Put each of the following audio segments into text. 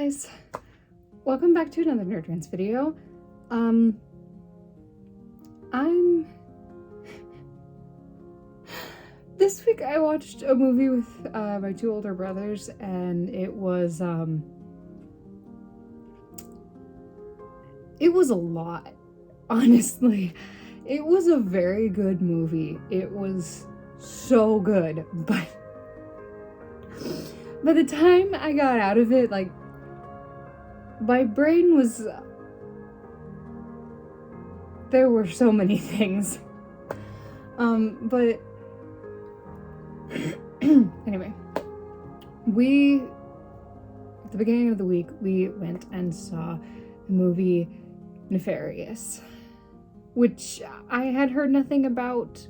guys, welcome back to another Nerd Rants video. This week I watched a movie with my two older brothers, and it was a lot, honestly. It was a very good movie. It was so good, but by the time I got out of it, like, my brain was... there were so many things. But... anyway. At the beginning of the week, we went and saw the movie Nefarious, which I had heard nothing about,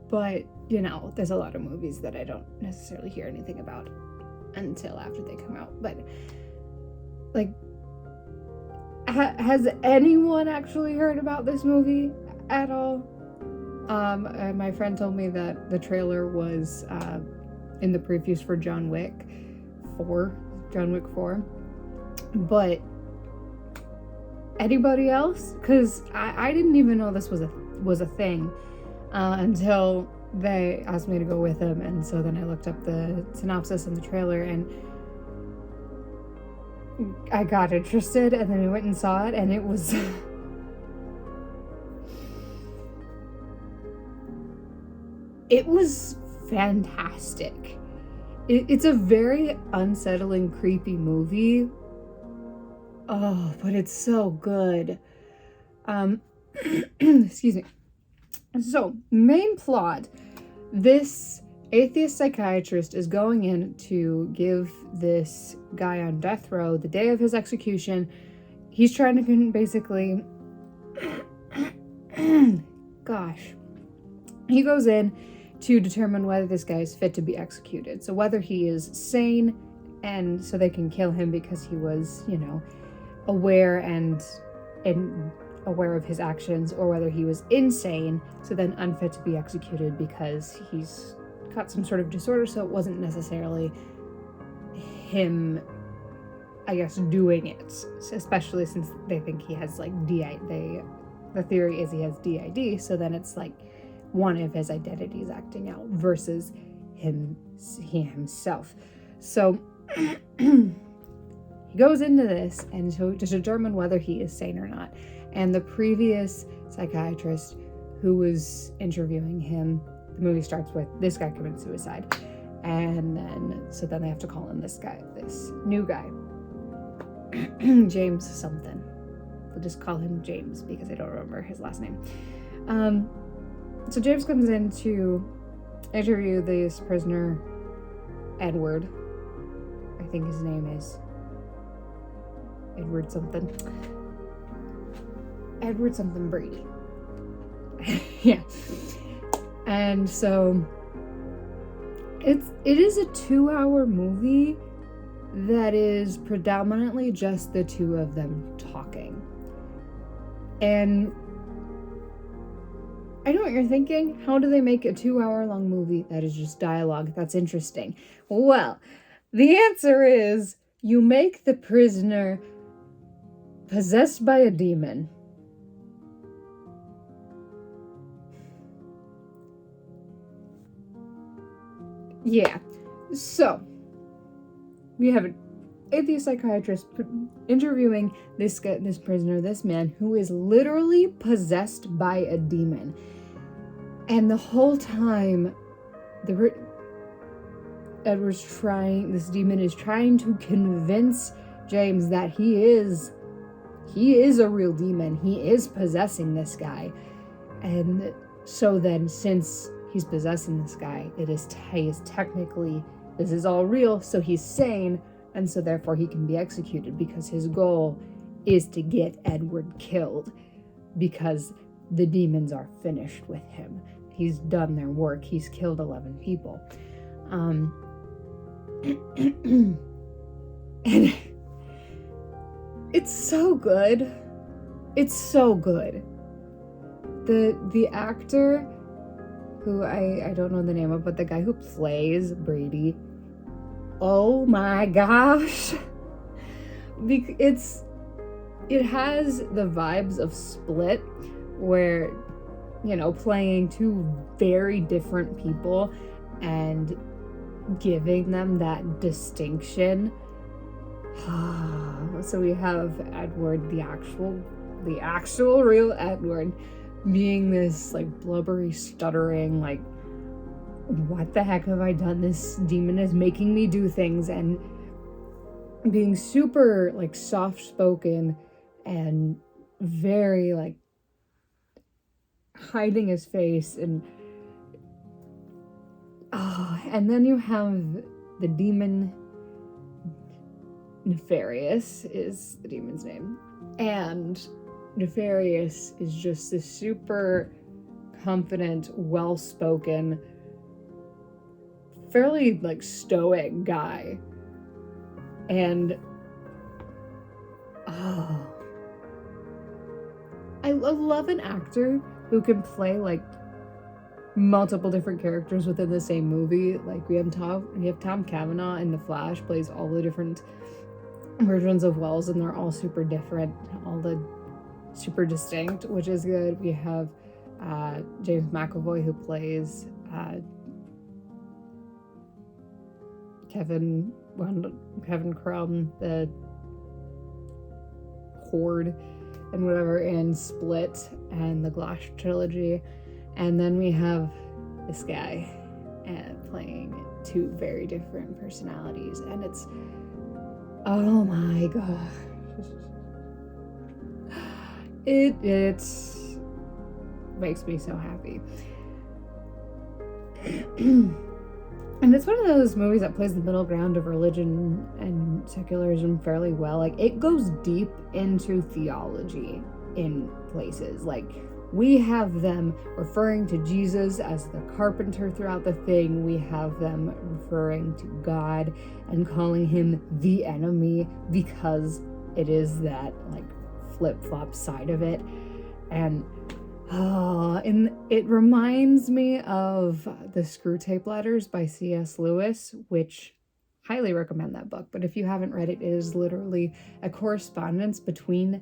but, you know, there's a lot of movies that I don't necessarily hear anything about until after they come out. But, like, has anyone actually heard about this movie at all? My friend told me that the trailer was in the previews for John Wick 4, but anybody else? Because I didn't even know this was a thing until they asked me to go with them, and so then I looked up the synopsis and the trailer, and I got interested, and then we went and saw it, and it was... it was fantastic. It's a very unsettling, creepy movie. Oh, but it's so good. Excuse me. So, main plot. This atheist psychiatrist is going in to give this guy on death row the day of his execution. He's trying to basically... gosh. He goes in to determine whether this guy is fit to be executed. So whether he is sane, and so they can kill him because he was, you know, aware and aware of his actions, or whether he was insane, so then unfit to be executed because he's got some sort of disorder, so it wasn't necessarily him, I guess, doing it, especially since they think he has, like, the theory is he has DID, so then it's like one of his identities acting out versus he himself. So he goes into this and to determine whether he is sane or not. And the previous psychiatrist who was interviewing him, the movie starts with this guy committed suicide. And then they have to call in this new guy. James something. We'll just call him James because I don't remember his last name. So James comes in to interview this prisoner, Edward. I think his name is Edward something Brady. Yeah. And so it is a 2-hour movie that is predominantly just the two of them talking. And I know what you're thinking. How do they make a 2-hour-long movie that is just dialogue? That's interesting. Well, the answer is you make the prisoner possessed by a demon. Yeah. So, we have an atheist psychiatrist interviewing this prisoner, this man, who is literally possessed by a demon. And the whole time, this demon is trying to convince James that he is a real demon. He is possessing this guy. And so then, since he's possessing this guy, he is technically, this is all real, so he's sane, and so therefore he can be executed because his goal is to get Edward killed because the demons are finished with him. He's done their work. He's killed 11 people. And it's so good. It's so good. The actor who I don't know the name of, but the guy who plays Brady, oh my gosh. it has the vibes of Split, where, you know, playing two very different people and giving them that distinction. So we have Edward, the actual real Edward, being this like blubbery, stuttering, like, what the heck have I done? This demon is making me do things, and being super like soft spoken and very like hiding his face, and then you have the demon. Nefarious is the demon's name, and Nefarious is just this super confident, well-spoken, fairly like stoic guy, and I love an actor who can play like multiple different characters within the same movie. Like we have Tom Cavanaugh in The Flash, plays all the different versions of Wells, and they're all super different, super distinct, which is good. We have James McAvoy, who plays Kevin Crumb, the Horde and whatever, in Split and the Glass trilogy. And then we have this guy playing two very different personalities, and it's, oh my gosh, it makes me so happy. And it's one of those movies that plays the middle ground of religion and secularism fairly well. Like, it goes deep into theology in places. Like, we have them referring to Jesus as the carpenter throughout the thing. We have them referring to God and calling him the enemy, because it is that like flip-flop side of it. And it reminds me of the Screwtape Letters by C.S. Lewis, which highly recommend that book. But if you haven't read it, it is literally a correspondence between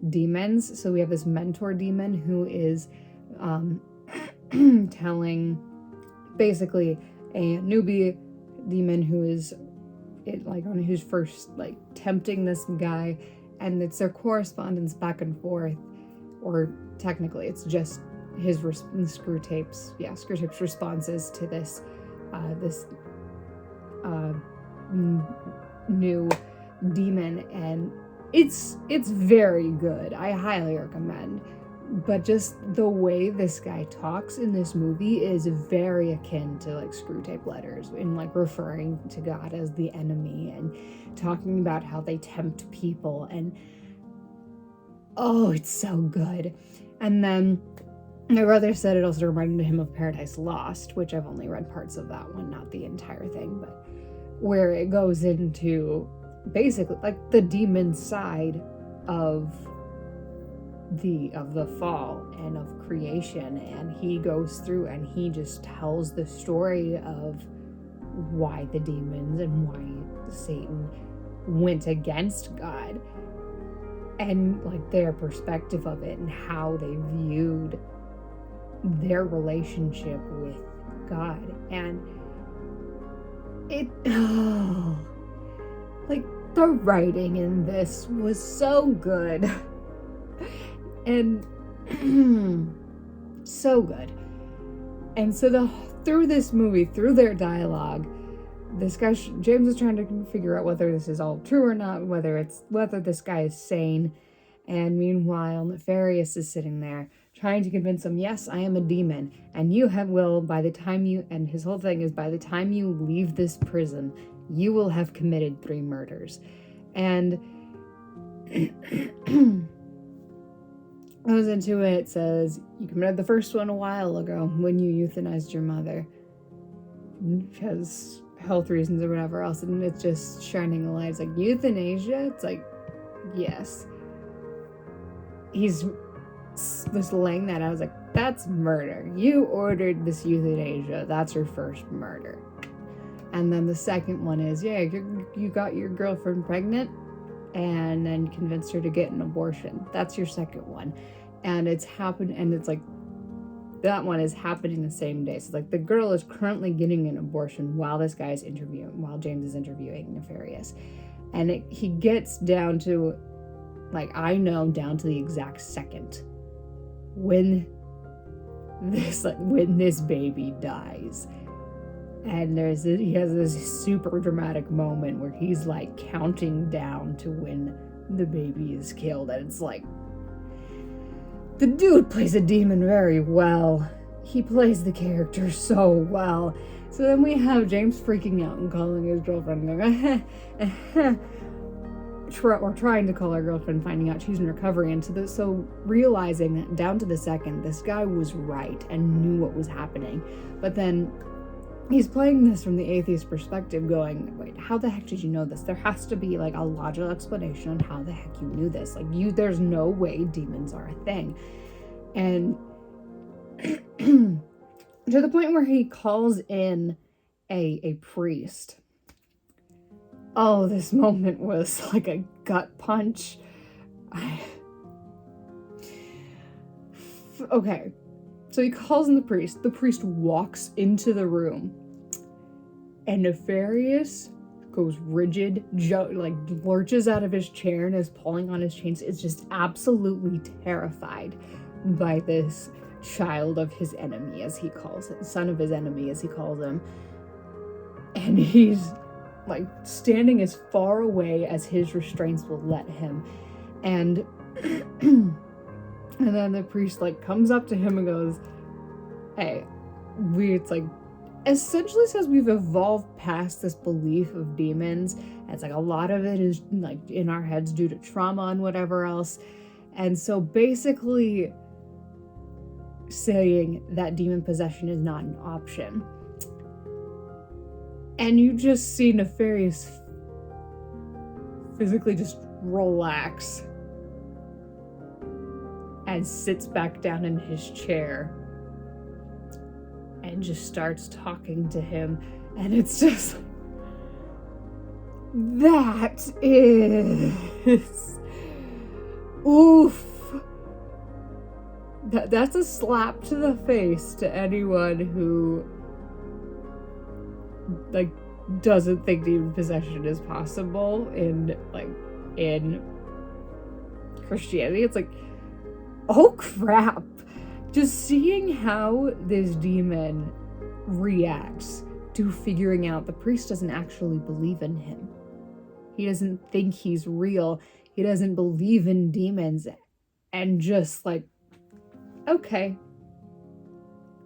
demons. So we have this mentor demon who is telling basically a newbie demon who is who's first like tempting this guy, and it's their correspondence back and forth, or technically it's just his Screwtape's responses to this new demon, and it's very good. I highly recommend. But just the way this guy talks in this movie is very akin to like Screwtape Letters, in like referring to God as the enemy and talking about how they tempt people, and it's so good. And then my brother said it also reminded him of Paradise Lost, which I've only read parts of that one, not the entire thing, but where it goes into basically like the demon side of the fall and of creation, and he goes through and he just tells the story of why the demons and why Satan went against God, and like their perspective of it and how they viewed their relationship with God. And it like the writing in this was so good. And so good. And so through this movie, through their dialogue, this guy James is trying to figure out whether this is all true or not, whether this guy is sane. And meanwhile, Nefarious is sitting there trying to convince him, yes, I am a demon, and and his whole thing is, by the time you leave this prison, you will have committed 3 murders. And goes into it, says, you committed the first one a while ago when you euthanized your mother because health reasons or whatever else. And it's just shining a light. It's like, euthanasia? It's like, yes. He's just laying that out. I was like, that's murder. You ordered this euthanasia. That's your first murder. And then the second one is, yeah, you got your girlfriend pregnant. and then convinced her to get an abortion. That's your second one. And it's happened, and it's like, that one is happening the same day. So like the girl is currently getting an abortion while this guy's interviewing, while James is interviewing Nefarious. And he gets down to, like, I know down to the exact second when this baby dies. And he has this super dramatic moment where he's like counting down to when the baby is killed. And it's like, the dude plays a demon very well. He plays the character so well. So then we have James freaking out and calling his girlfriend, going, or trying to call her girlfriend, finding out she's in recovery. And so realizing that down to the second, this guy was right and knew what was happening. But then he's playing this from the atheist perspective, going, wait, how the heck did you know this? There has to be like a logical explanation on how the heck you knew this. Like, there's no way demons are a thing. And to the point where he calls in a priest. Oh, this moment was like a gut punch. Okay. So he calls in the priest. The priest walks into the room. And Nefarious goes rigid, like lurches out of his chair and is pulling on his chains. Is just absolutely terrified by this child of his enemy, as he calls it. Son of his enemy, as he calls him. And he's like standing as far away as his restraints will let him. And and then the priest like comes up to him and goes, hey, it's like, essentially says we've evolved past this belief of demons. It's like a lot of it is like in our heads due to trauma and whatever else. And so basically saying that demon possession is not an option. And you just see Nefarious physically just relax and sits back down in his chair and just starts talking to him. And it's just, that is, oof. That's a slap to the face to anyone who like doesn't think demon possession is possible in Christianity. It's like, oh crap. Just seeing how this demon reacts to figuring out the priest doesn't actually believe in him. He doesn't think he's real. He doesn't believe in demons. And just like, okay,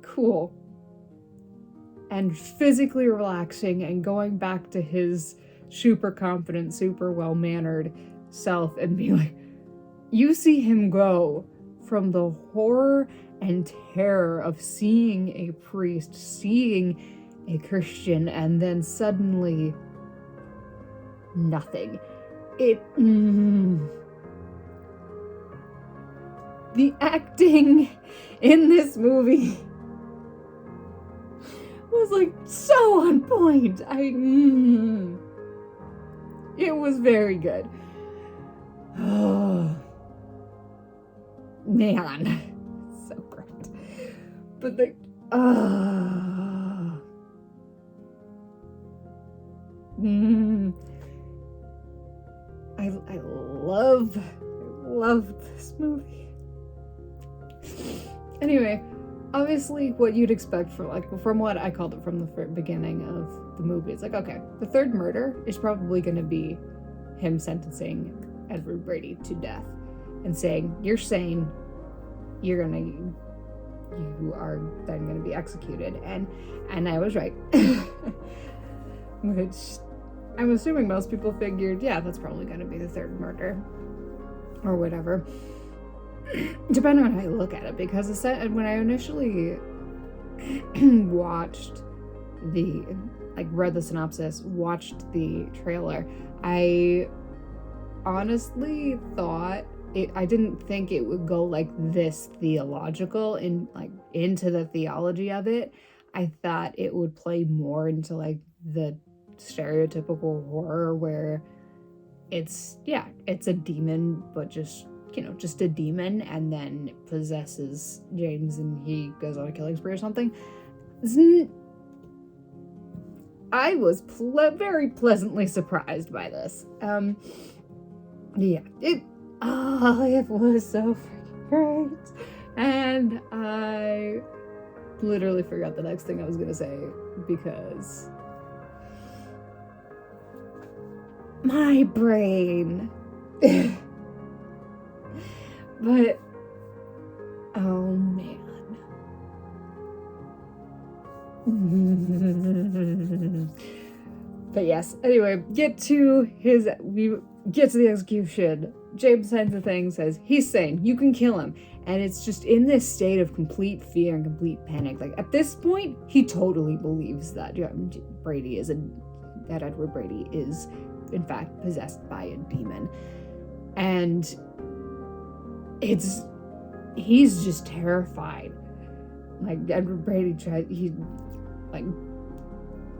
cool. And physically relaxing and going back to his super confident, super well-mannered self and being like, you see him go from the horror and terror of seeing a priest, seeing a Christian, and then suddenly nothing. The acting in this movie was like so on point. It was very good. Oh man, so great. But like, I love this movie. Anyway, obviously what you'd expect from what I called it from the beginning of the movie, it's like, okay, the third murder is probably going to be him sentencing Edward Brady to death and saying, you're sane, you are then going to be executed. And I was right. Which I'm assuming most people figured, yeah, that's probably going to be the third murder or whatever. Depending on how you look at it, because when I initially watched read the synopsis, watched the trailer, I honestly thought I didn't think it would go like this theological into the theology of it. I thought it would play more into like the stereotypical horror where it's a demon, but just a demon, and then possesses James and he goes on a killing spree or something. I was very pleasantly surprised by this. It was so freaking great. And I literally forgot the next thing I was gonna say because my brain. But oh man. But yes, anyway, we get to the execution. James signs the thing, says he's sane, you can kill him. And it's just in this state of complete fear and complete panic. Like, at this point, he totally believes that Edward Brady is, in fact, possessed by a demon. And he's just terrified. Like, Edward Brady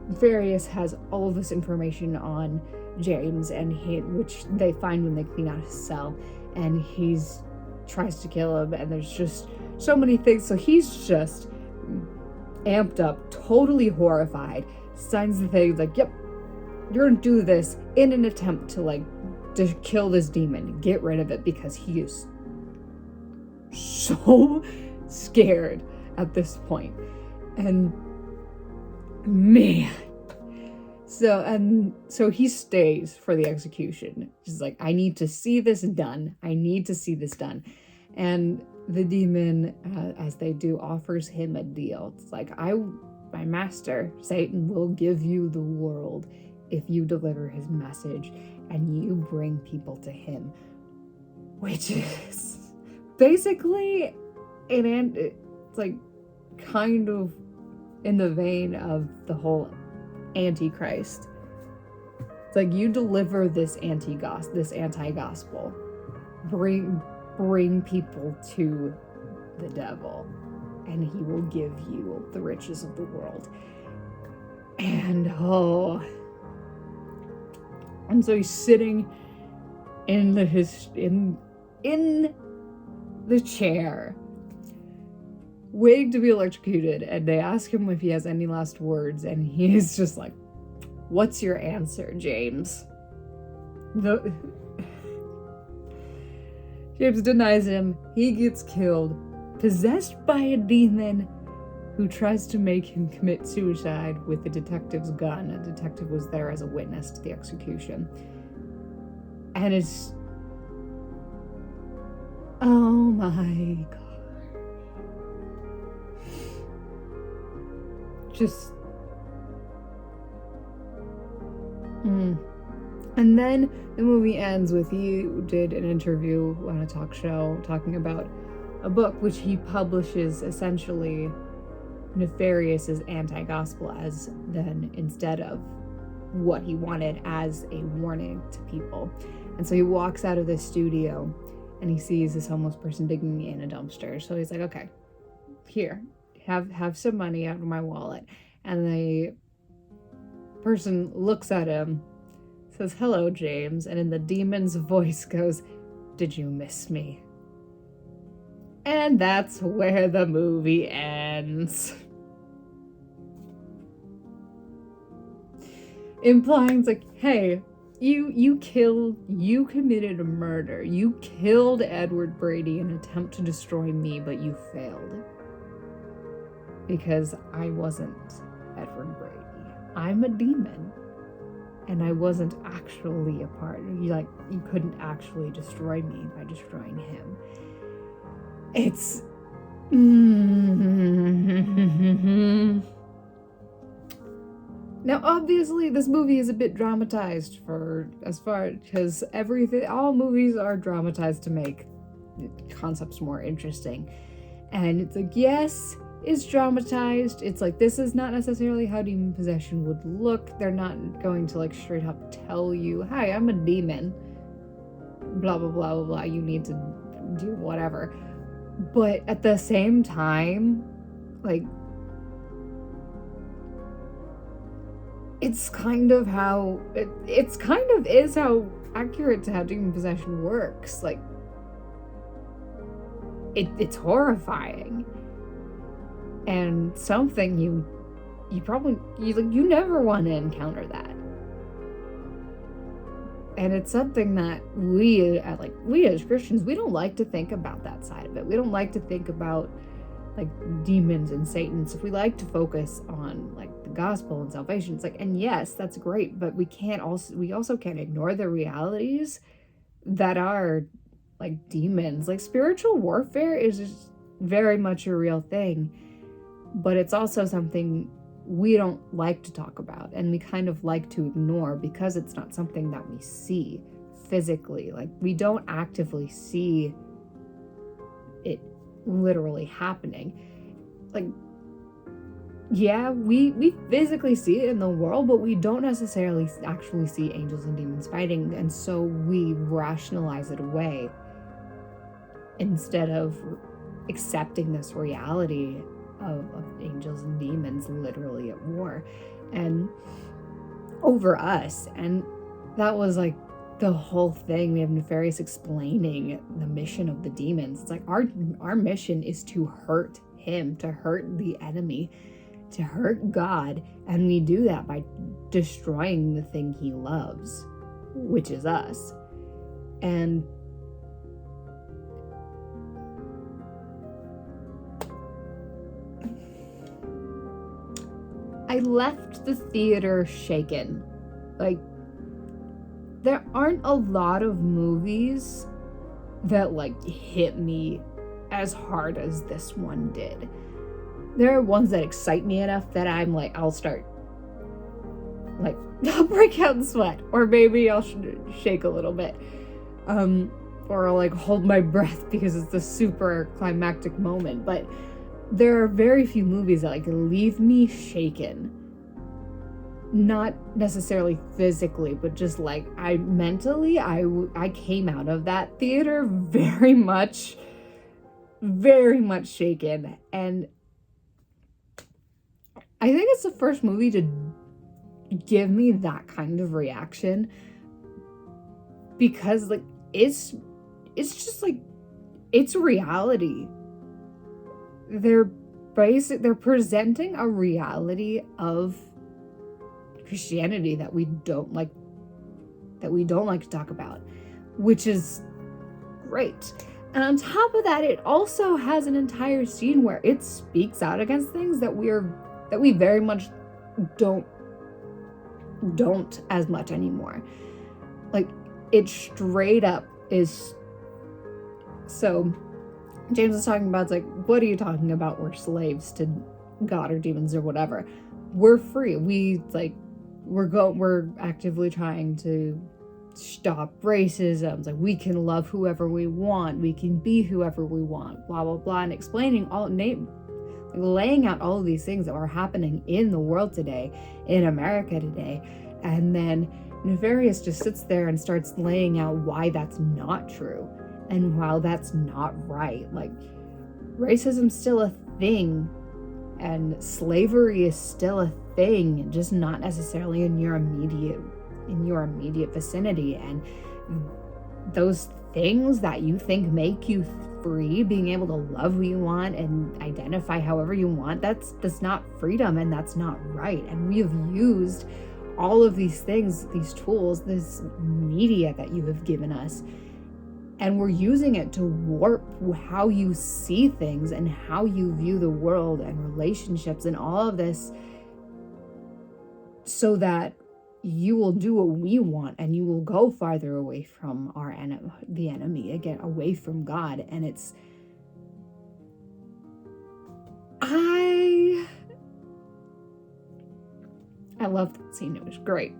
Nefarious has all of this information on James, and which they find when they clean out his cell, and he's tries to kill him, and there's just so many things. So he's just amped up, totally horrified, signs the thing, like, yep, you're gonna do this in an attempt to kill this demon, get rid of it, because he is so scared at this point. And man, so he stays for the execution. He's like, I need to see this done. And the demon, as they do, offers him a deal. It's like, my master, Satan, will give you the world if you deliver his message and you bring people to him. Which is basically it's like kind of in the vein of the whole Antichrist. It's like, you deliver this anti-gospel, bring people to the devil, and he will give you the riches of the world. And so he's sitting in the chair, waiting to be electrocuted, and they ask him if he has any last words, and he's just like, what's your answer, James? James denies him. He gets killed, possessed by a demon who tries to make him commit suicide with the detective's gun. A detective was there as a witness to the execution. And it's... oh my god. Just... And then the movie ends with, he did an interview on a talk show talking about a book which he publishes, essentially Nefarious's anti-gospel, as then instead of what he wanted as a warning to people. And so he walks out of the studio and he sees this homeless person digging in a dumpster. So he's like, okay, here, have some money out of my wallet. And the person looks at him, says, hello, James, and in the demon's voice goes, did you miss me? And that's where the movie ends. Implying, it's like, hey, you committed a murder. You killed Edward Brady in an attempt to destroy me, but you failed. Because I wasn't Edward Brady. I'm a demon. And I wasn't actually a part. You couldn't actually destroy me by destroying him. It's... Now, obviously, this movie is a bit dramatized because all movies are dramatized to make concepts more interesting. And it's like, yes, it's dramatized. It's like, this is not necessarily how demon possession would look. They're not going to straight up tell you, hi, I'm a demon, blah, blah, blah, blah, blah. You need to do whatever. But at the same time, it's kind of how accurate to how demon possession works. Like, it's horrifying. And something you never want to encounter that. And it's something that we as Christians, we don't like to think about that side of it. We don't like to think about like demons and Satan. So we like to focus on like the gospel and salvation. It's like, and yes, that's great, but we also can't ignore the realities that are like demons. Like, spiritual warfare is just very much a real thing, but it's also something we don't like to talk about, and we kind of like to ignore because it's not something that we see physically. Like, we don't actively see it literally happening. Like, yeah, we physically see it in the world, but we don't necessarily actually see angels and demons fighting, and so we rationalize it away instead of accepting this reality of angels and demons literally at war and over us. And that was like the whole thing. We have Nefarious explaining the mission of the demons. It's like our mission is to hurt him, to hurt the enemy, to hurt God, and we do that by destroying the thing he loves, which is us. And I left the theater shaken. Like, there aren't a lot of movies that like hit me as hard as this one did. There are ones that excite me enough that I'm like, I'll break out in sweat, or maybe I'll shake a little bit, or I'll like hold my breath because it's the super climactic moment. But there are very few movies that like leave me shaken. Not necessarily physically, but just like I came out of that theater very much shaken. And I think it's the first movie to give me that kind of reaction, because like it's just like, it's reality. They're presenting a reality of Christianity that we don't like to talk about, which is great. And on top of that, it also has an entire scene where it speaks out against things that we very much don't as much anymore. Like, it straight up is. So James is talking about, it's like, what are you talking about? We're slaves to God or demons or whatever. We're free. We're actively trying to stop racism. It's like, we can love whoever we want. We can be whoever we want. Blah, blah, blah. And explaining laying out all of these things that are happening in the world today, in America today. And then Nefarious just sits there and starts laying out why that's not true and why that's not right. Like, racism's still a thing, and slavery is still a thing, just not necessarily in your immediate vicinity. And those things that you think make you free, being able to love who you want and identify however you want, that's not freedom, and that's not right. And we have used all of these things, these tools, this media that you have given us, and we're using it to warp how you see things and how you view the world and relationships and all of this, so that you will do what we want and you will go farther away from the enemy, again, away from God. And it's, I love that scene. It was great,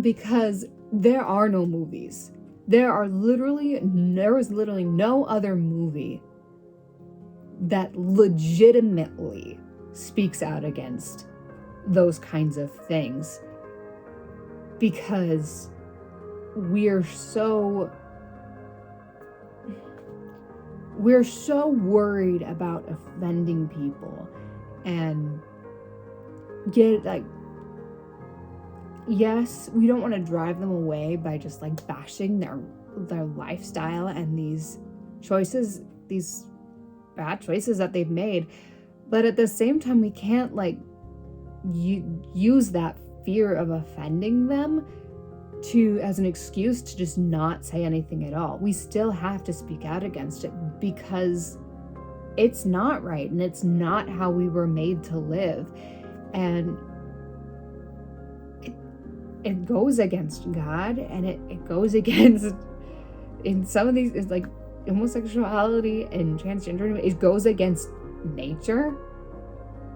because there are no movies. There was literally no other movie that legitimately speaks out against those kinds of things, because we're so worried about offending people and yes, we don't want to drive them away by just like bashing their lifestyle and these choices, these bad choices that they've made. But at the same time, we can't like use that fear of offending them as an excuse to just not say anything at all. We still have to speak out against it because it's not right and it's not how we were made to live. And it goes against God, and it goes against, in some of these, it's like homosexuality and transgenderism, it goes against nature.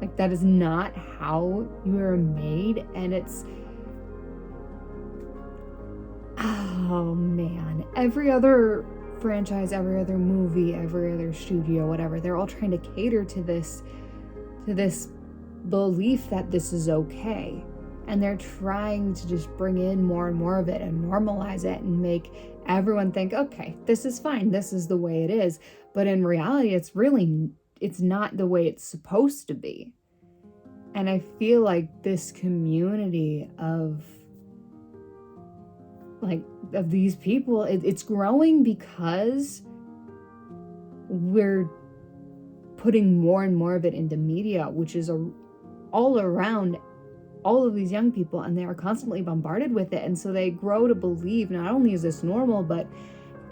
Like, that is not how you are made. And it's, oh man, every other franchise, every other movie, every other studio, whatever, they're all trying to cater to this belief that this is okay. And they're trying to just bring in more and more of it and normalize it and make everyone think, okay, this is fine, this is the way it is. But in reality, it's not the way it's supposed to be. And I feel like this community of these people, it's growing because we're putting more and more of it into media, which is all around all of these young people, and they are constantly bombarded with it. And so they grow to believe, not only is this normal, but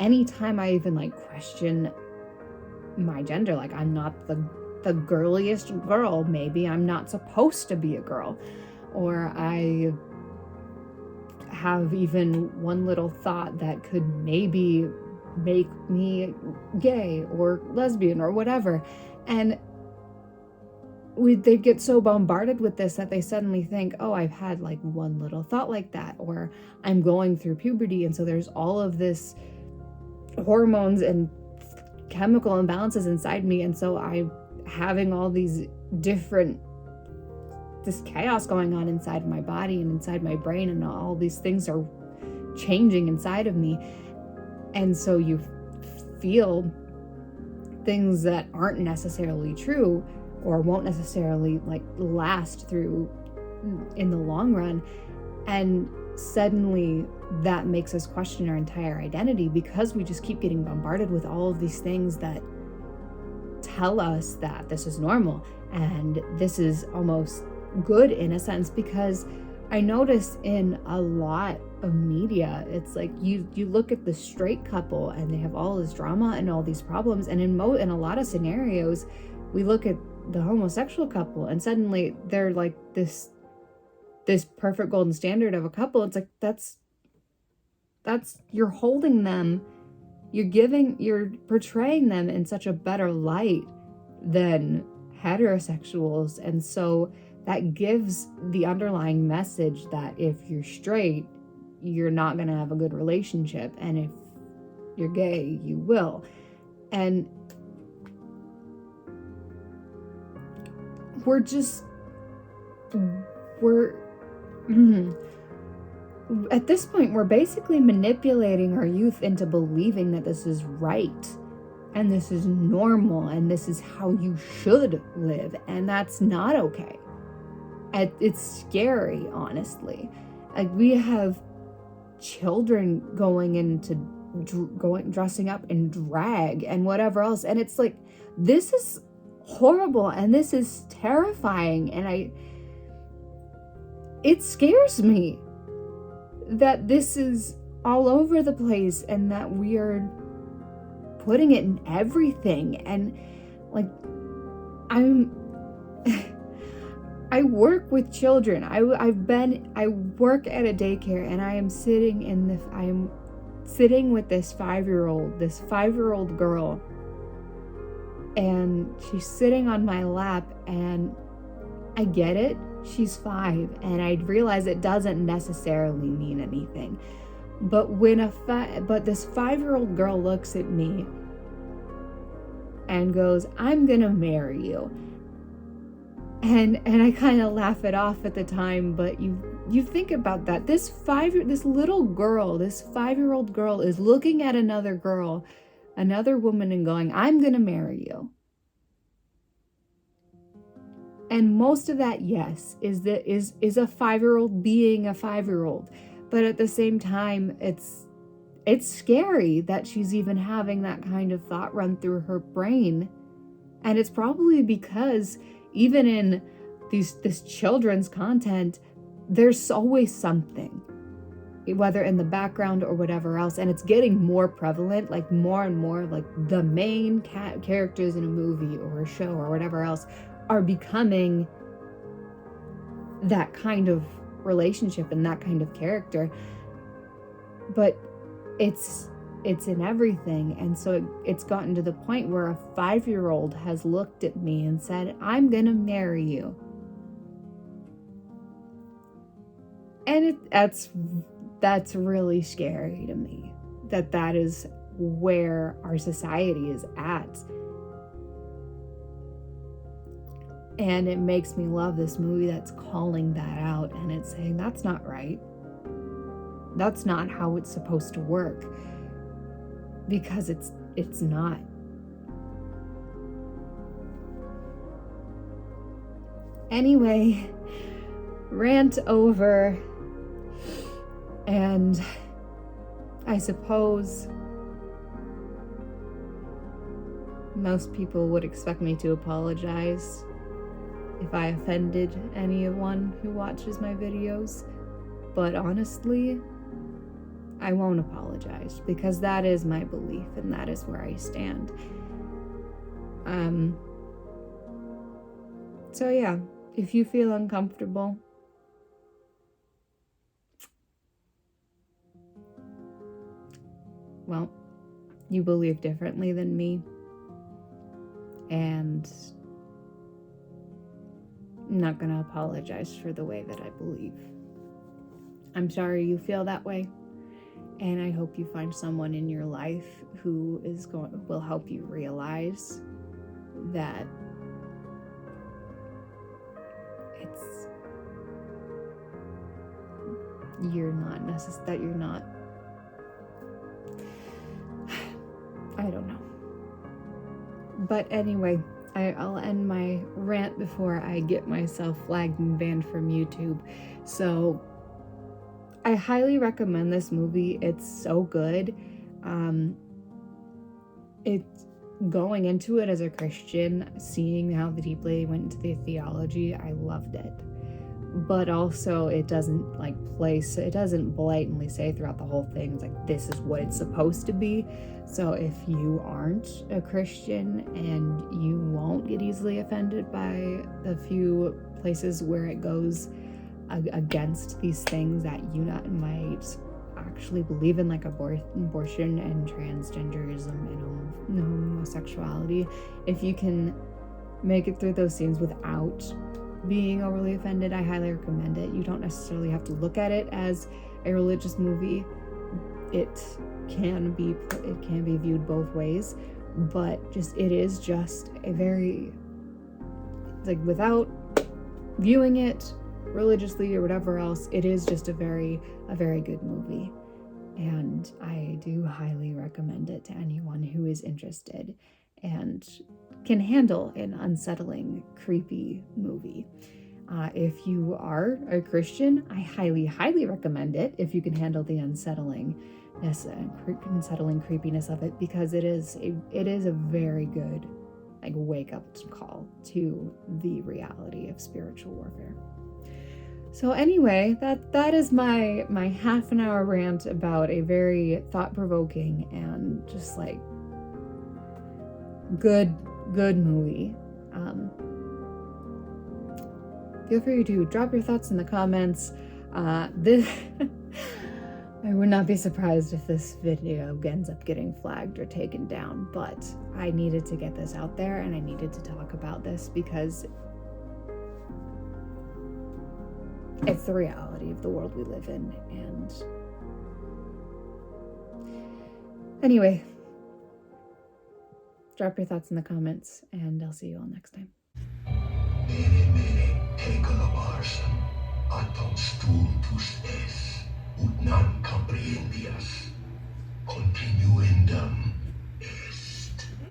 anytime I even like question my gender, like I'm not the girliest girl, maybe I'm not supposed to be a girl, or I have even one little thought that could maybe make me gay or lesbian or whatever, and they get so bombarded with this that they suddenly think, oh, I've had like one little thought like that, or I'm going through puberty, and so there's all of this hormones and chemical imbalances inside me, and so I'm having all these this chaos going on inside my body and inside my brain, and all these things are changing inside of me. And so you feel things that aren't necessarily true or won't necessarily like last through in the long run. And suddenly that makes us question our entire identity, because we just keep getting bombarded with all of these things that tell us that this is normal and this is almost good in a sense. Because I notice in a lot of media, it's like you look at the straight couple and they have all this drama and all these problems, and in a lot of scenarios we look at the homosexual couple and suddenly they're like this perfect golden standard of a couple. It's like that's you're holding them, you're portraying them in such a better light than heterosexuals. And so that gives the underlying message that if you're straight, you're not going to have a good relationship, and if you're gay, you will. And at this point, we're basically manipulating our youth into believing that this is right and this is normal and this is how you should live, and that's not okay. It's scary, honestly. Like, we have children dressing up in drag and whatever else, and it's like, this is horrible and this is terrifying, and it scares me that this is all over the place and that we are putting it in everything. And like, I work with children. I work at a daycare, and I am sitting with this 5-year-old girl, and she's sitting on my lap, and I get it. She's 5, and I realize it doesn't necessarily mean anything. But but this 5-year-old girl looks at me and goes, "I'm gonna marry you." And I kind of laugh it off at the time, but you think about that. This 5-year-old girl is looking at another woman, and going, "I'm gonna marry you." And most of that, yes, is a 5-year-old being a 5-year-old. But at the same time, it's scary that she's even having that kind of thought run through her brain. And it's probably because even in this children's content, there's always something, whether in the background or whatever else, and it's getting more prevalent, like more and more, like the main characters in a movie or a show or whatever else are becoming that kind of relationship and that kind of character. But it's in everything. And so it's gotten to the point where a 5-year-old has looked at me and said, "I'm gonna marry you." And that's really scary to me, that is where our society is at. And it makes me love this movie that's calling that out, and it's saying that's not right. That's not how it's supposed to work, because it's not. Anyway, rant over. And I suppose most people would expect me to apologize if I offended anyone who watches my videos. But honestly, I won't apologize, because that is my belief and that is where I stand. So yeah, if you feel uncomfortable, well, you believe differently than me, and I'm not gonna apologize for the way that I believe. I'm sorry you feel that way, and I hope you find someone in your life who will help you realize that you're not I don't know. But anyway, I'll end my rant before I get myself flagged and banned from YouTube. So I highly recommend this movie. It's so good. It's going into it as a Christian, seeing how deeply they went into the theology, I loved it. But also it doesn't blatantly say throughout the whole thing, it's like, this is what it's supposed to be. So if you aren't a Christian and you won't get easily offended by the few places where it goes against these things that you might actually believe in, like abortion and transgenderism and homosexuality, if you can make it through those scenes without being overly offended, I highly recommend it. You don't necessarily have to look at it as a religious movie. It can be viewed both ways, but it is just a very, like, without viewing it religiously or whatever else, it is just a very good movie, and I do highly recommend it to anyone who is interested and can handle an unsettling, creepy movie. If you are a Christian, I highly recommend it if you can handle the unsettling creepiness of it, because it is a very good, like, wake up call to the reality of spiritual warfare. So anyway, that is my half an hour rant about a very thought-provoking and just like good movie. Feel free to drop your thoughts in the comments. I would not be surprised if this video ends up getting flagged or taken down, but I needed to get this out there and I needed to talk about this because it's the reality of the world we live in. And anyway, drop your thoughts in the comments and I'll see you all next time. Mene, mene, Heikala vaarsen, anton stoel toesteen.